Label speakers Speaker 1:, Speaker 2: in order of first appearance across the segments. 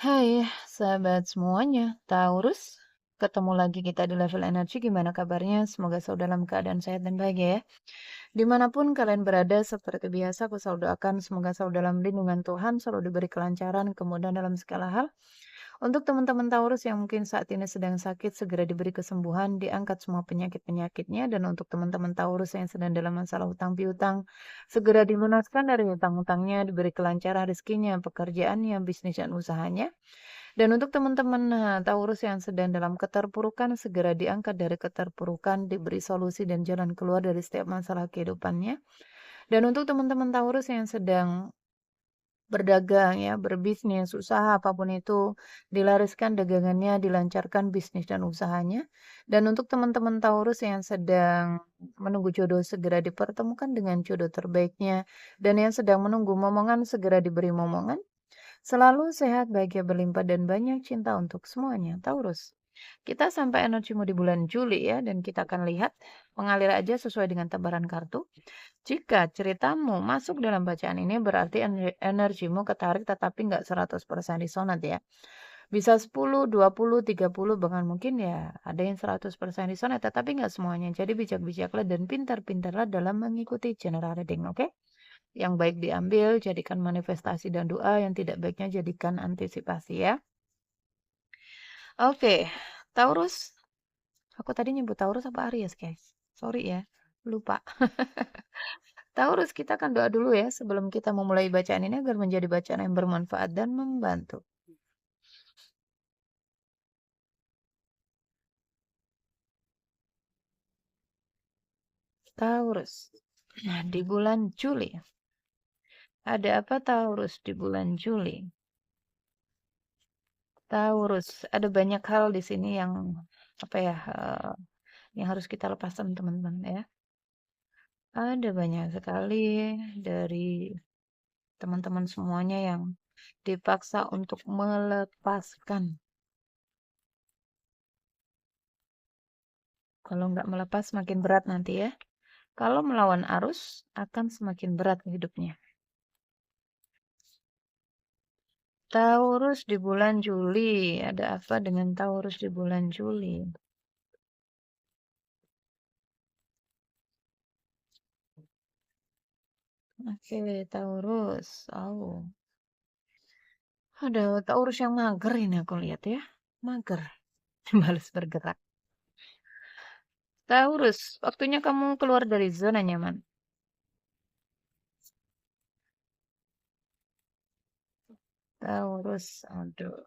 Speaker 1: Hai, sahabat semuanya. Taurus, ketemu lagi kita di level energi. Gimana kabarnya? Semoga selalu dalam keadaan sehat dan bahagia ya. Dimanapun kalian berada, seperti biasa, aku selalu doakan semoga selalu dalam lindungan Tuhan, selalu diberi kelancaran, kemudahan dalam segala hal. Untuk teman-teman Taurus yang mungkin saat ini sedang sakit, segera diberi kesembuhan, diangkat semua penyakit-penyakitnya. Dan untuk teman-teman Taurus yang sedang dalam masalah hutang piutang, segera dilunaskan dari hutang-hutangnya, diberi kelancaran rezekinya, pekerjaannya, bisnis dan usahanya. Dan untuk teman-teman Taurus yang sedang dalam keterpurukan, segera diangkat dari keterpurukan, diberi solusi dan jalan keluar dari setiap masalah kehidupannya. Dan untuk teman-teman Taurus yang sedang berdagang ya, berbisnis, usaha apapun itu, dilariskan dagangannya, dilancarkan bisnis dan usahanya. Dan untuk teman-teman Taurus yang sedang menunggu jodoh segera dipertemukan dengan jodoh terbaiknya dan yang sedang menunggu momongan segera diberi momongan. Selalu sehat, bahagia, berlimpah, dan banyak cinta untuk semuanya. Taurus. Kita sampai energimu di bulan Juli ya, dan kita akan lihat mengalir aja sesuai dengan tebaran kartu. Jika ceritamu masuk dalam bacaan ini berarti energimu ketarik tetapi nggak 100% disonat ya. Bisa 10, 20, 30 bahkan mungkin ya ada yang 100% disonat tetapi nggak semuanya. Jadi bijak-bijaklah dan pintar-pintarlah dalam mengikuti general reading, oke? Yang baik diambil, jadikan manifestasi dan doa, yang tidak baiknya jadikan antisipasi ya. Oke, Taurus. Aku tadi nyebut Taurus apa Aries, guys? Sorry ya, lupa. Taurus, kita akan doa dulu ya sebelum kita memulai bacaan ini agar menjadi bacaan yang bermanfaat dan membantu. Taurus. Nah, di bulan Juli. Ada apa Taurus di bulan Juli? Taurus, ada banyak hal di sini yang apa ya, yang harus kita lepaskan teman-teman ya. Ada banyak sekali dari teman-teman semuanya yang dipaksa untuk melepaskan. Kalau nggak melepas makin berat nanti ya. Kalau melawan arus akan semakin berat hidupnya. Taurus di bulan Juli. Ada apa dengan Taurus di bulan Juli? Oke, Taurus. Oh, ada Taurus yang mager ini aku lihat ya. Mager. Males bergerak. Taurus, waktunya kamu keluar dari zona nyaman. Taurus, aduh.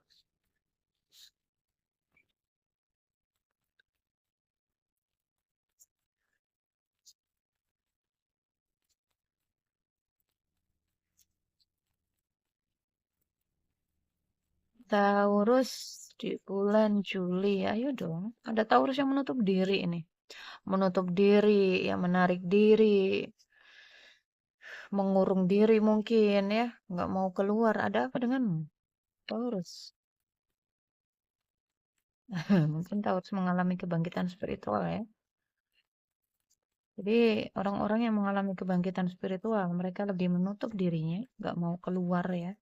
Speaker 1: Taurus di bulan Juli. Ayo dong. Ada Taurus yang menutup diri ini. Menutup diri, yang menarik diri, mengurung diri mungkin ya. Nggak mau keluar. Ada apa denganmu? Taurus. Mungkin Taurus mengalami kebangkitan spiritual ya. Jadi orang-orang yang mengalami kebangkitan spiritual, mereka lebih menutup dirinya, nggak mau keluar ya,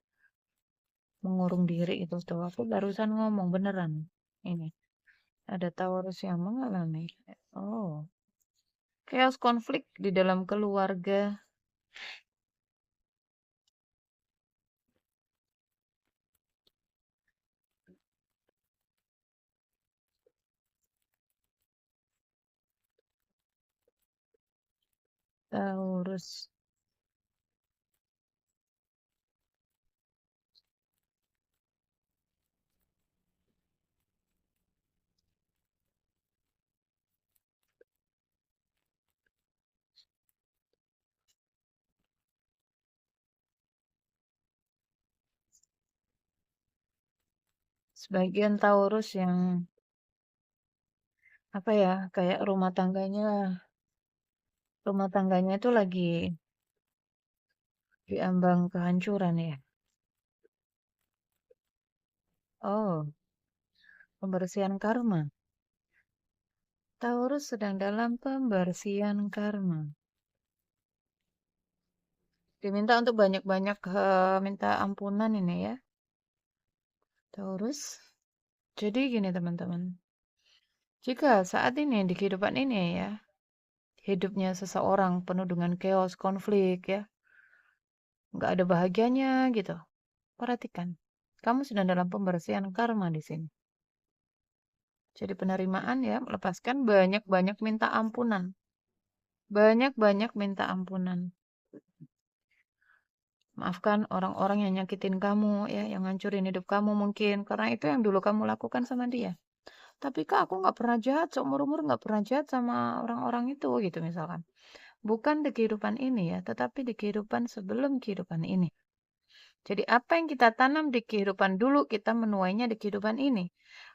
Speaker 1: mengurung diri itu tuh. Aku barusan ngomong beneran. Ini ada Taurus yang mengalami. Oh, chaos konflik di dalam keluarga. Taurus. Sebagian Taurus yang apa ya, kayak rumah tangganya itu lagi diambang kehancuran ya. Oh, pembersihan karma. Taurus sedang dalam pembersihan karma. Diminta untuk banyak-banyak minta ampunan ini ya. Taurus. Jadi gini teman-teman, jika saat ini di kehidupan ini ya, hidupnya seseorang penuh dengan chaos, konflik ya, nggak ada bahagianya gitu. Perhatikan, kamu sedang dalam pembersihan karma di sini. Jadi penerimaan ya, melepaskan banyak-banyak minta ampunan. Banyak-banyak minta ampunan. Maafkan orang-orang yang nyakitin kamu ya, yang ngancurin hidup kamu mungkin. Karena itu yang dulu kamu lakukan sama dia. Tapi kak aku nggak pernah jahat, seumur-umur nggak pernah jahat sama orang-orang itu gitu misalkan. Bukan di kehidupan ini ya, tetapi di kehidupan sebelum kehidupan ini. Jadi apa yang kita tanam di kehidupan dulu, kita menuainya di kehidupan ini.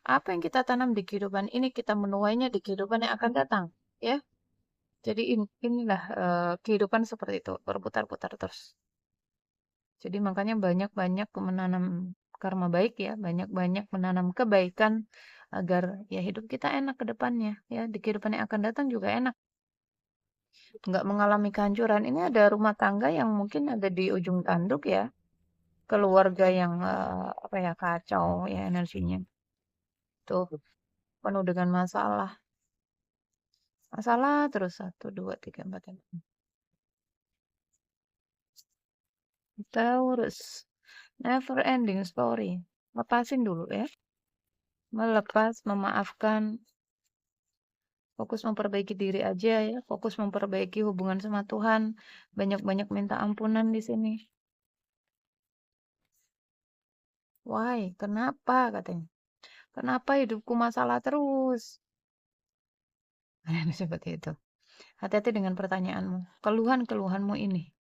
Speaker 1: Apa yang kita tanam di kehidupan ini, kita menuainya di kehidupan yang akan datang. Ya, jadi inilah kehidupan seperti itu, berputar-putar terus. Jadi makanya banyak-banyak menanam karma baik ya, banyak-banyak menanam kebaikan agar ya hidup kita enak ke depannya ya, di kehidupan yang akan datang juga enak. Nggak mengalami kehancuran. Ini ada rumah tangga yang mungkin ada di ujung tanduk ya, keluarga yang apa ya kacau ya energinya. Tuh penuh dengan masalah. Masalah terus satu, dua, tiga, empat, lima. Taurus. Never ending story. Lepasin dulu ya. Melepas, memaafkan, fokus memperbaiki diri aja ya, fokus memperbaiki hubungan sama Tuhan. Banyak-banyak minta ampunan di sini. Why? Kenapa katanya? Kenapa hidupku masalah terus? Seperti itu. Hati-hati dengan pertanyaanmu. Keluhan-keluhanmu ini.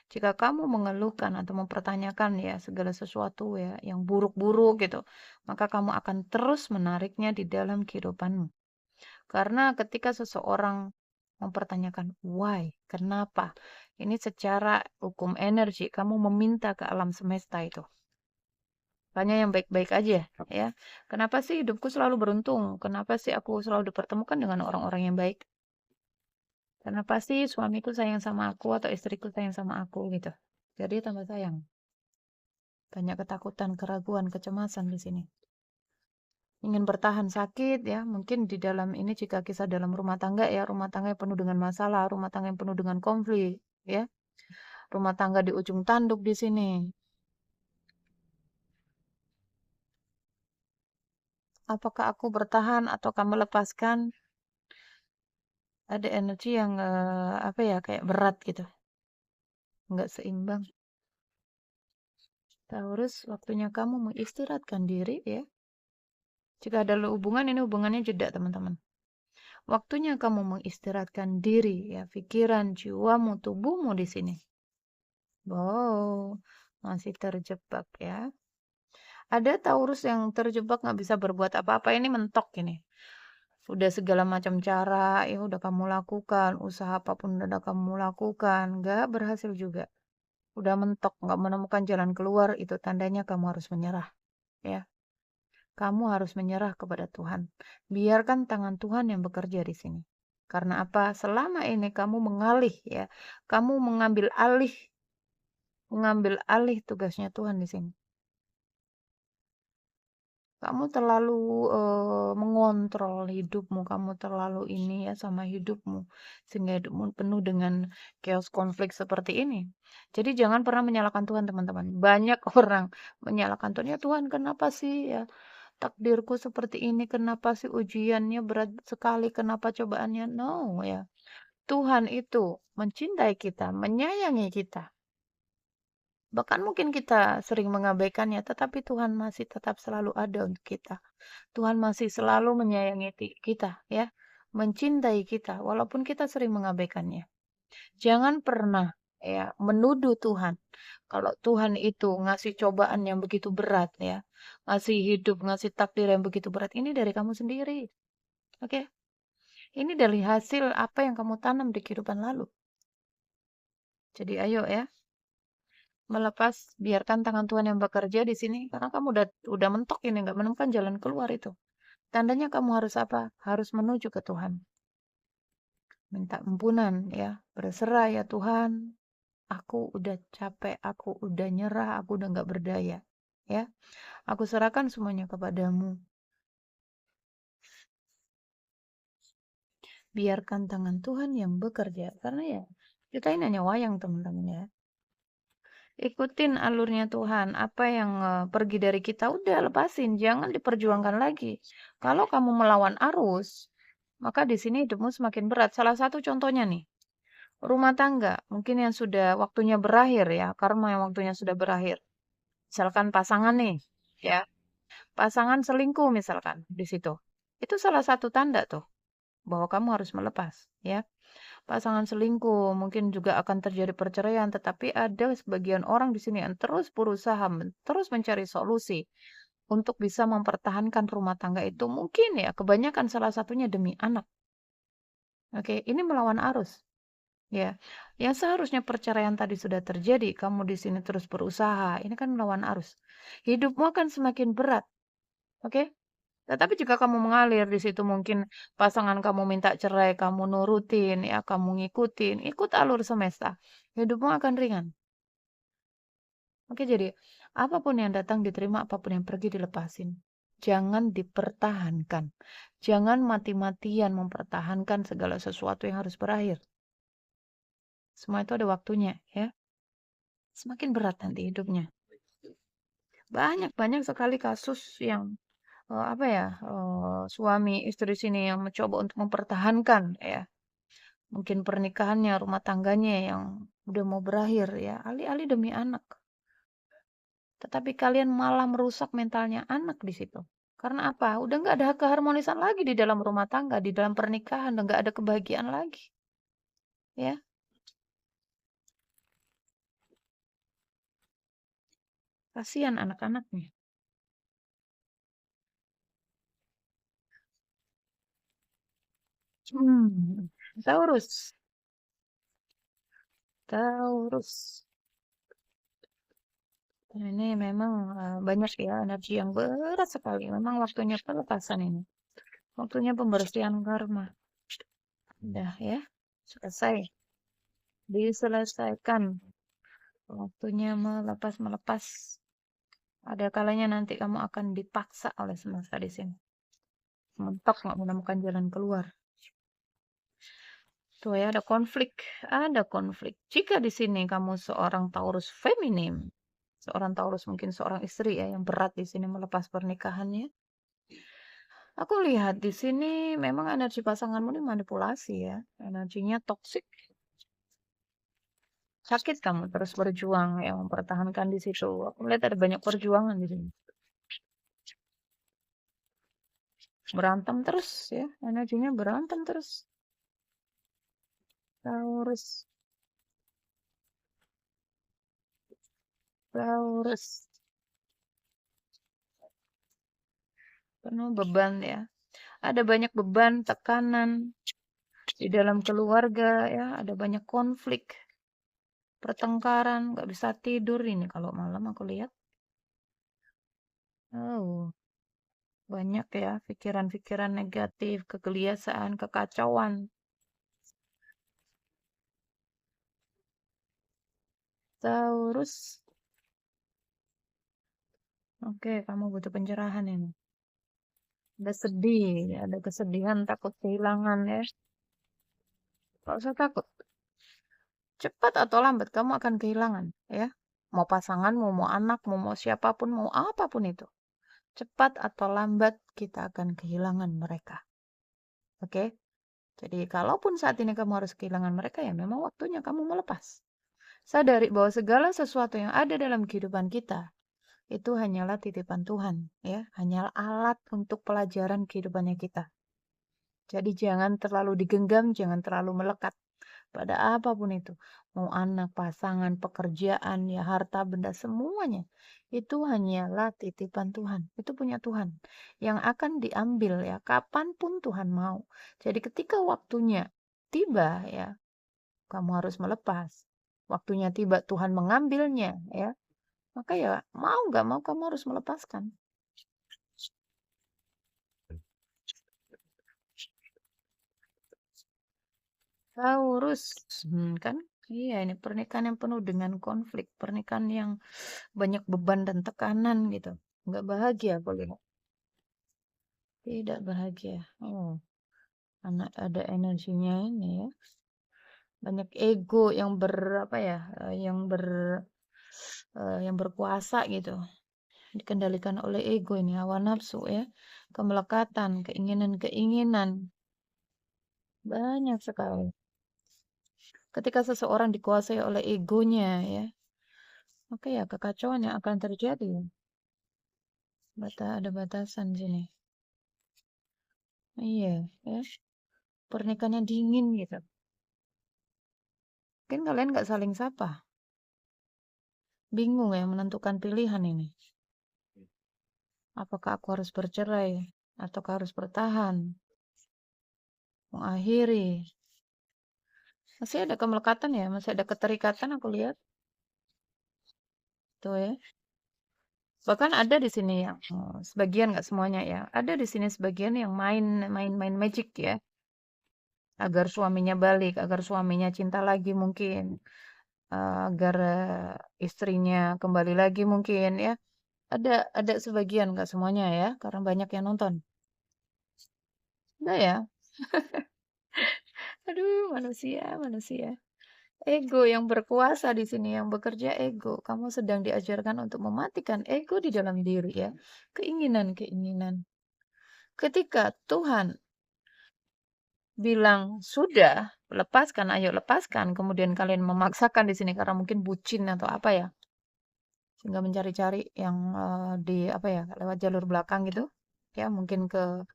Speaker 1: Jika kamu mengeluhkan atau mempertanyakan ya segala sesuatu ya yang buruk-buruk gitu, maka kamu akan terus menariknya di dalam kehidupanmu. Karena ketika seseorang mempertanyakan why, kenapa, ini secara hukum energi kamu meminta ke alam semesta itu. Tanya yang baik-baik aja ya. Kenapa sih hidupku selalu beruntung? Kenapa sih aku selalu dipertemukan dengan orang-orang yang baik? Kenapa sih suamiku sayang sama aku atau istriku sayang sama aku gitu? Jadi tambah sayang. Banyak ketakutan, keraguan, kecemasan di sini. Ingin bertahan sakit ya, mungkin di dalam ini jika kisah dalam rumah tangga ya, rumah tangga yang penuh dengan masalah, rumah tangga yang penuh dengan konflik ya. Rumah tangga di ujung tanduk di sini. Apakah aku bertahan atau kamu lepaskan? Ada energi yang apa ya kayak berat gitu, nggak seimbang. Taurus, waktunya kamu mengistirahatkan diri ya. Jika ada hubungan ini hubungannya jeda teman-teman. Waktunya kamu mengistirahatkan diri ya, pikiran, jiwamu, tubuhmu di sini. Wow, masih terjebak ya. Ada Taurus yang terjebak nggak bisa berbuat apa-apa ini mentok ini. Udah segala macam cara ya udah kamu lakukan, usaha apapun udah kamu lakukan, nggak berhasil juga. Udah mentok, nggak menemukan jalan keluar, itu tandanya kamu harus menyerah ya. Kamu harus menyerah kepada Tuhan. Biarkan tangan Tuhan yang bekerja di sini. Karena apa? Selama ini kamu mengalih ya. Kamu mengambil alih tugasnya Tuhan di sini. Kamu terlalu mengontrol hidupmu, kamu terlalu ini ya sama hidupmu, sehingga hidupmu penuh dengan chaos konflik seperti ini. Jadi jangan pernah menyalahkan Tuhan teman-teman. Banyak orang menyalahkan Tuhan, ya Tuhan kenapa sih ya takdirku seperti ini, kenapa sih ujiannya berat sekali, kenapa cobaannya? No ya. Tuhan itu mencintai kita, menyayangi kita. Bahkan mungkin kita sering mengabaikannya, tetapi Tuhan masih tetap selalu ada untuk kita. Tuhan masih selalu menyayangi kita, ya, mencintai kita, walaupun kita sering mengabaikannya. Jangan pernah ya menuduh Tuhan. Kalau Tuhan itu ngasih cobaan yang begitu berat, ya, ngasih hidup, ngasih takdir yang begitu berat, ini dari kamu sendiri. Oke, ini dari hasil apa yang kamu tanam di kehidupan lalu. Jadi ayo ya, melepas, biarkan tangan Tuhan yang bekerja di sini, karena kamu udah mentok ini, nggak menemukan jalan keluar itu. Tandanya kamu harus apa? Harus menuju ke Tuhan. Minta ampunan ya, berserah ya Tuhan. Aku udah capek, aku udah nyerah, aku udah nggak berdaya. ya. Aku serahkan semuanya kepadamu. Biarkan tangan Tuhan yang bekerja. Karena ya, kita ini hanya wayang teman-teman ya. Ikutin alurnya Tuhan. Apa yang pergi dari kita, udah lepasin. Jangan diperjuangkan lagi. Kalau kamu melawan arus, maka di sini hidupmu semakin berat. Salah satu contohnya nih, rumah tangga. Mungkin yang sudah waktunya berakhir ya. Karma yang waktunya sudah berakhir. Misalkan pasangan nih, ya. Pasangan selingkuh misalkan di situ. Itu salah satu tanda tuh bahwa kamu harus melepas, ya. Pasangan selingkuh, mungkin juga akan terjadi perceraian, tetapi ada sebagian orang di sini yang terus berusaha, terus mencari solusi untuk bisa mempertahankan rumah tangga itu. Mungkin ya, kebanyakan salah satunya demi anak. Oke, ini melawan arus. Ya, yang seharusnya perceraian tadi sudah terjadi, kamu di sini terus berusaha. Ini kan melawan arus. Hidupmu akan semakin berat. Oke? Tetapi jika kamu mengalir di situ mungkin pasangan kamu minta cerai, kamu nurutin, ya kamu ngikutin, ikut alur semesta. Hidupmu akan ringan. Oke, jadi apapun yang datang diterima, apapun yang pergi dilepasin. Jangan dipertahankan. Jangan mati-matian mempertahankan segala sesuatu yang harus berakhir. Semua itu ada waktunya, ya. Semakin berat nanti hidupnya. Banyak-banyak sekali kasus yang apa ya, suami istri sini yang mencoba untuk mempertahankan ya, mungkin pernikahannya, rumah tangganya yang udah mau berakhir ya, alih-alih demi anak. Tetapi kalian malah merusak mentalnya anak di situ. Karena apa? Udah nggak ada keharmonisan lagi di dalam rumah tangga, di dalam pernikahan, udah nggak ada kebahagiaan lagi. Ya, kasihan anak-anaknya. Taurus, Taurus. Ini memang banyak ya energi yang berat sekali. Memang waktunya pelepasan ini. Waktunya pembersihan karma. Udah ya, selesai. Diselesaikan. Waktunya melepas-melepas. Ada kalanya nanti kamu akan dipaksa oleh semesta di sini. Mentok nggak menemukan jalan keluar. Tuh ya, ada konflik. Ada konflik. Jika di sini kamu seorang Taurus feminim, seorang Taurus mungkin seorang istri ya yang berat di sini melepas pernikahannya. Aku lihat di sini memang energi pasanganmu ini manipulasi ya. Energinya toksik. Sakit kamu terus berjuang ya mempertahankan di situ. Aku lihat ada banyak perjuangan di sini. Berantem terus ya, energinya berantem terus. Taurus, Taurus. Penuh beban ya. Ada banyak beban, tekanan di dalam keluarga ya, ada banyak konflik, pertengkaran, nggak bisa tidur ini kalau malam aku lihat. Oh, banyak ya pikiran-pikiran negatif, kegelisahan, kekacauan. Taurus. Oke, kamu butuh pencerahan ini. Ada sedih, ada kesedihan, takut kehilangan ya. Gak usah takut. Cepat atau lambat kamu akan kehilangan ya. Mau pasanganmu, mau anakmu, mau siapapun, mau apapun itu. Cepat atau lambat kita akan kehilangan mereka. Oke? Jadi kalaupun saat ini kamu harus kehilangan mereka ya memang waktunya kamu melepas. Sadari bahwa segala sesuatu yang ada dalam kehidupan kita itu hanyalah titipan Tuhan ya, hanyalah alat untuk pelajaran kehidupannya kita. Jadi jangan terlalu digenggam, jangan terlalu melekat pada apapun itu. Mau anak, pasangan, pekerjaan, ya harta, benda, semuanya. Itu hanyalah titipan Tuhan. Itu punya Tuhan. Yang akan diambil ya kapanpun Tuhan mau. Jadi ketika waktunya tiba ya, kamu harus melepas. Waktunya tiba Tuhan mengambilnya ya. Maka ya mau nggak mau kamu harus melepaskan. Taurus, kan? Iya, ini pernikahan yang penuh dengan konflik, pernikahan yang banyak beban dan tekanan gitu. Nggak bahagia aku lihat. Tidak bahagia. Oh, anak ada energinya ini ya. Banyak ego yang berapa ya, yang berkuasa gitu. Dikendalikan oleh ego ini, hawa nafsu ya. Kemelekatan, keinginan-keinginan. Banyak sekali. Ketika seseorang dikuasai oleh egonya ya, maka ya kekacauan yang akan terjadi. Ada batasan sini. Iya, ya. Pernikahannya dingin gitu. Mungkin kalian nggak saling sapa. Bingung ya menentukan pilihan ini. Apakah aku harus bercerai atau harus bertahan, mengakhiri. Masih ada kemelekatan ya, masih ada keterikatan aku lihat. Tuh ya. Bahkan ada di sini yang sebagian nggak semuanya ya. Ada di sini sebagian yang main magic ya, agar suaminya balik, agar suaminya cinta lagi mungkin, agar istrinya kembali lagi mungkin ya. Ada sebagian nggak semuanya ya, karena banyak yang nonton. Enggak ya? Aduh, manusia, manusia. Ego yang berkuasa di sini, yang bekerja ego. Kamu sedang diajarkan untuk mematikan ego di dalam diri ya. Keinginan-keinginan. Ketika Tuhan bilang sudah, lepaskan, ayo lepaskan. Kemudian kalian memaksakan di sini karena mungkin bucin atau apa ya, sehingga mencari-cari yang di apa ya, lewat jalur belakang gitu, ya mungkin ke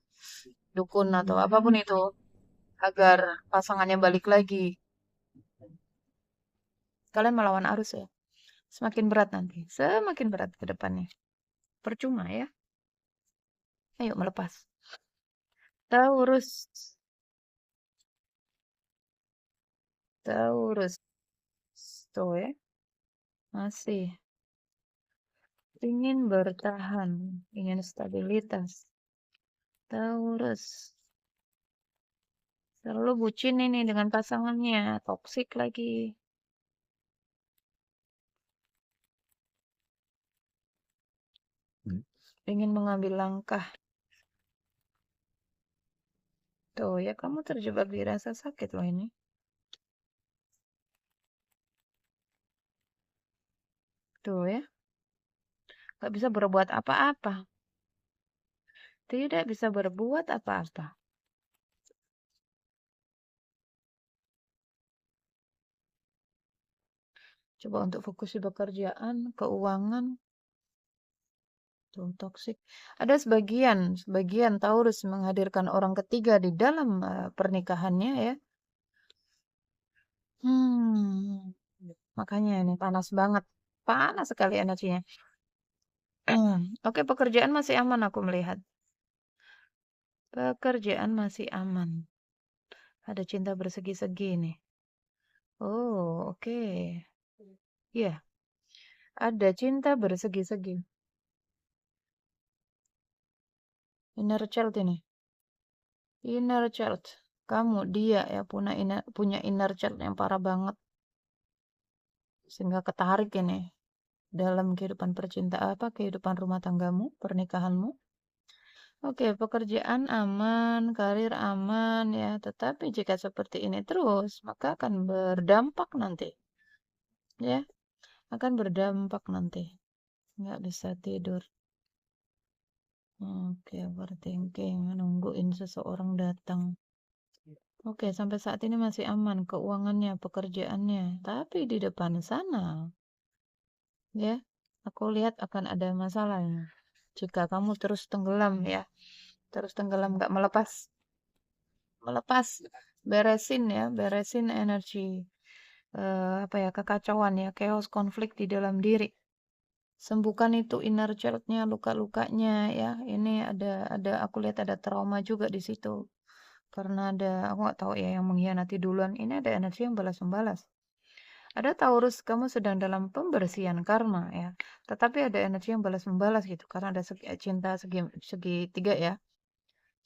Speaker 1: dukun atau apapun itu, agar pasangannya balik lagi. Kalian melawan arus ya, semakin berat nanti, semakin berat ke depannya. Percuma ya, ayo melepas. Taurus, Taurus, tuh ya, masih ingin bertahan, ingin stabilitas. Taurus, selalu bucin ini dengan pasangannya, toksik lagi. Ingin mengambil langkah. Tuh ya, kamu terjebak di rasa sakit loh ini. Tuh ya, gak bisa berbuat apa-apa. Tidak bisa berbuat apa-apa. Coba untuk fokus di pekerjaan, keuangan, tuh toksik. Ada sebagian Taurus menghadirkan orang ketiga di dalam pernikahannya ya. Makanya ini panas banget. Panas sekali energinya. Oke, pekerjaan masih aman aku melihat. Pekerjaan masih aman. Ada cinta bersegi-segi nih. Oh, oke. Iya, ada cinta bersegi-segi. Inner child ini. Inner child. Kamu, dia ya punya inner child yang parah banget. Sehingga ketarik ini dalam kehidupan percintaan kehidupan rumah tanggamu, pernikahanmu. Oke, pekerjaan aman, karir aman ya. Tetapi jika seperti ini terus, maka akan berdampak nanti. Ya, akan berdampak nanti. Nggak bisa tidur. Oke, overthinking, nungguin seseorang datang. Oke, sampai saat ini masih aman keuangannya, pekerjaannya. Tapi di depan sana, ya, aku lihat akan ada masalah ini. Jika kamu terus tenggelam ya, terus tenggelam nggak melepas, beresin ya, beresin energi kekacauan ya, chaos, konflik di dalam diri. Sembuhkan itu inner child-nya, luka-lukanya ya. Ini ada aku lihat ada trauma juga di situ. Karena ada aku nggak tahu ya yang mengkhianati duluan. Ini ada energi yang balas-membalas. Ada Taurus, kamu sedang dalam pembersihan karma ya. Tetapi ada energi yang balas-membalas gitu karena ada cinta segitiga ya.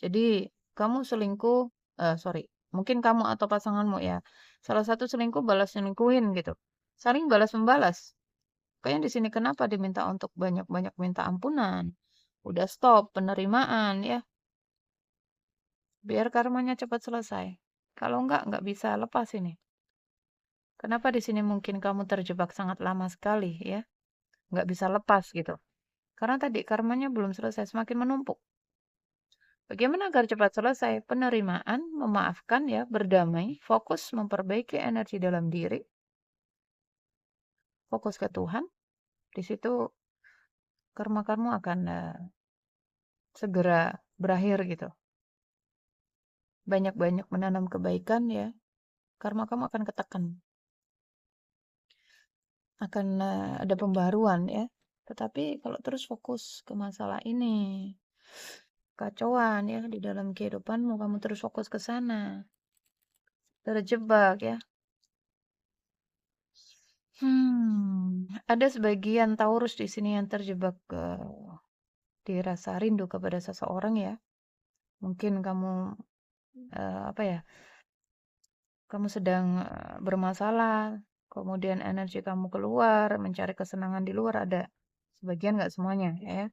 Speaker 1: Jadi kamu selingkuh, sorry, Mungkin kamu atau pasanganmu ya, salah satu selingkuh balas selingkuhin gitu. Saling balas membalas. Kayaknya di sini kenapa diminta untuk banyak-banyak minta ampunan. Udah stop penerimaan ya, biar karmanya cepat selesai. Kalau nggak bisa lepas ini. Kenapa di sini mungkin kamu terjebak sangat lama sekali ya, nggak bisa lepas gitu. Karena tadi karmanya belum selesai, semakin menumpuk. Bagaimana agar cepat selesai? Penerimaan, memaafkan ya, berdamai, fokus memperbaiki energi dalam diri, fokus ke Tuhan. Di situ karma-karma akan segera berakhir gitu. Banyak-banyak menanam kebaikan ya, karma kamu akan ketekan. Akan ada pembaruan ya. Tetapi kalau terus fokus ke masalah ini, kacauan ya di dalam kehidupanmu, kamu terus fokus ke sana, terjebak ya. Ada sebagian Taurus di sini yang terjebak di rasa rindu kepada seseorang ya. Mungkin kamu apa ya? Kamu sedang bermasalah, kemudian energi kamu keluar, mencari kesenangan di luar ada. Sebagian nggak semuanya ya.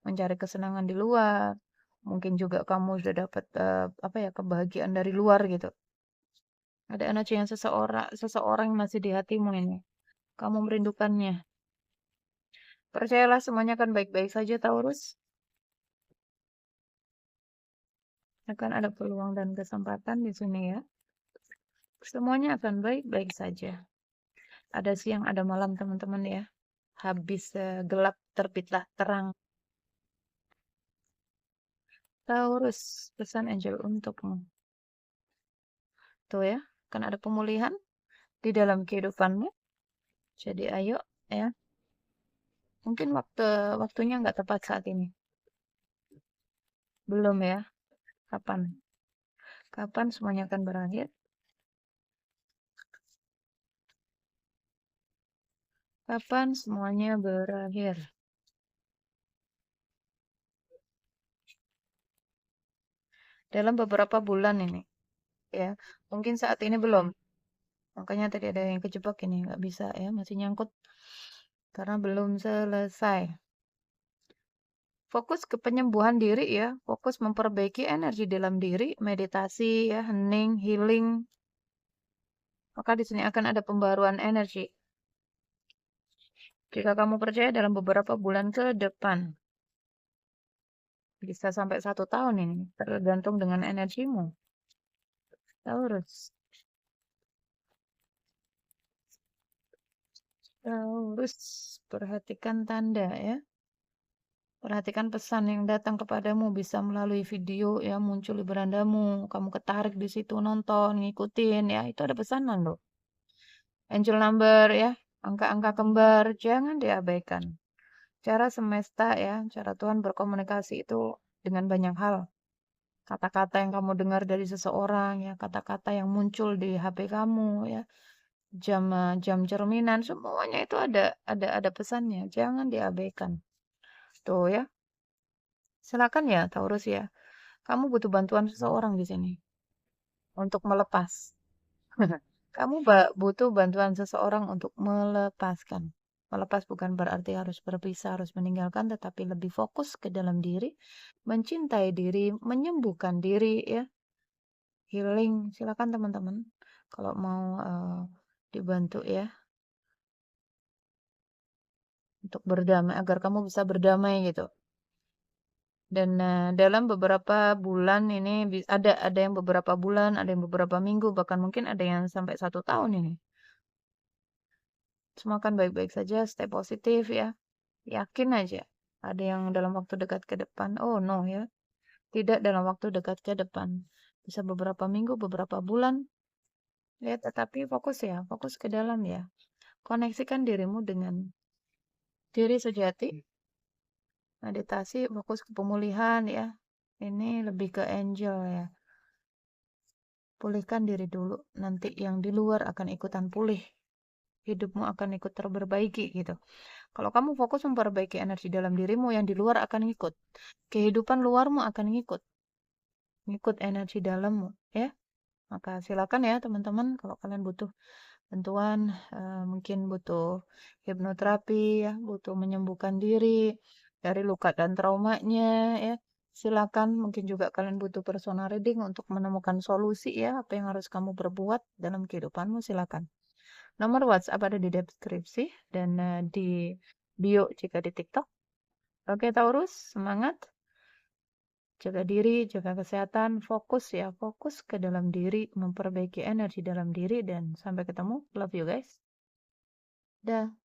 Speaker 1: Mencari kesenangan di luar. Mungkin juga kamu sudah dapat apa ya, kebahagiaan dari luar gitu. Ada energi yang seseorang yang masih di hatimu ini. Kamu merindukannya. Percayalah semuanya akan baik-baik saja Taurus. Akan ada peluang dan kesempatan di sini ya. Semuanya akan baik-baik saja. Ada siang, ada malam teman-teman ya. Habis gelap terbitlah terang. Taurus, pesan angel untukmu. Tuh ya, kan ada pemulihan di dalam kehidupanmu. Jadi ayo ya. Mungkin waktunya nggak tepat saat ini. Belum ya. Kapan? Kapan semuanya akan berakhir? Kapan semuanya berakhir? Dalam beberapa bulan ini, ya. Mungkin saat ini belum. Makanya tadi ada yang kejebak ini, nggak bisa ya, masih nyangkut karena belum selesai. Fokus ke penyembuhan diri ya, fokus memperbaiki energi dalam diri, meditasi ya, hening, healing. Maka di sini akan ada pembaruan energi. Jika kamu percaya dalam beberapa bulan ke depan, bisa sampai 1 tahun ini, tergantung dengan energimu. Taurus. Taurus, perhatikan tanda ya. Perhatikan pesan yang datang kepadamu bisa melalui video ya, muncul di berandamu, kamu ketarik di situ nonton, ngikutin ya, itu ada pesanan loh. Angel number ya, angka-angka kembar, jangan diabaikan. Cara semesta ya, cara Tuhan berkomunikasi itu dengan banyak hal. Kata-kata yang kamu dengar dari seseorang ya, kata-kata yang muncul di HP kamu ya, jam cerminan, semuanya itu ada pesannya, jangan diabaikan. Tuh ya. Silakan ya Taurus ya. Kamu butuh bantuan seseorang di sini untuk melepas. Kamu butuh bantuan seseorang untuk melepaskan. Melepas bukan berarti harus berpisah, harus meninggalkan, tetapi lebih fokus ke dalam diri, mencintai diri, menyembuhkan diri ya. Healing, silakan teman-teman. Kalau mau dibantu ya untuk berdamai agar kamu bisa berdamai gitu. Dan dalam beberapa bulan ini ada yang beberapa bulan, ada yang beberapa minggu, bahkan mungkin ada yang sampai 1 tahun ini. Semua akan baik-baik saja, stay positif ya. Yakin aja. Ada yang dalam waktu dekat ke depan. Oh no ya. Tidak dalam waktu dekat ke depan. Bisa beberapa minggu, beberapa bulan. Ya, tetapi fokus ya, fokus ke dalam ya. Koneksikan dirimu dengan diri sejati. Meditasi, fokus ke pemulihan ya. Ini lebih ke angel ya. Pulihkan diri dulu, nanti yang di luar akan ikutan pulih. Hidupmu akan ikut terperbaiki gitu. Kalau kamu fokus memperbaiki energi dalam dirimu, yang di luar akan ikut. Kehidupan luarmu akan ngikut. Ngikut energi dalammu, ya. Maka silakan ya teman-teman kalau kalian butuh bantuan, mungkin butuh hipnoterapi ya, butuh menyembuhkan diri dari luka dan traumanya ya. Silakan, mungkin juga kalian butuh personal reading untuk menemukan solusi ya, apa yang harus kamu perbuat dalam kehidupanmu, silakan. Nomor WhatsApp ada di deskripsi dan di bio jika di TikTok. Oke Taurus, semangat. Jaga diri, jaga kesehatan, fokus ya, fokus ke dalam diri, memperbaiki energi dalam diri dan sampai ketemu. Love you guys. Dah.